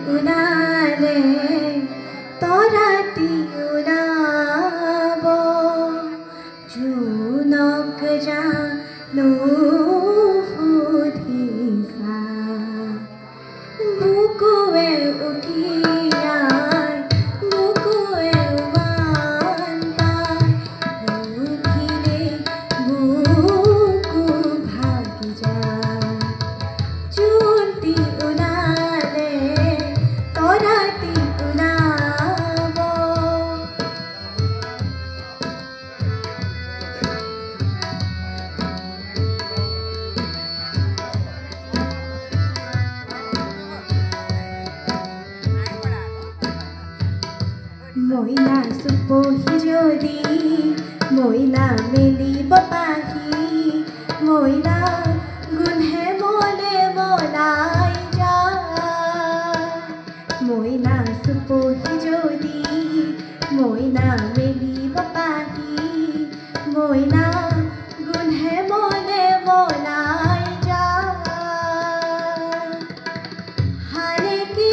ওলালে তৰাতি ওলাব জোনক জানো সুধিছা বুকুৱে উঠিয়াই বুকুৱে উমান পাই উঠিলে বুকু ভাগি যায় জোনটি ওলালে তৰাতি ওলাব মইনা চুপহি যদি মইনা মেলিব পাহি মইনা গোন্ধে মনে মনাই যায় মইনা চুপহি যদি মইনা মেলিব পাহি মইনা গোন্ধে মনে মনাই যায় হাৰে কি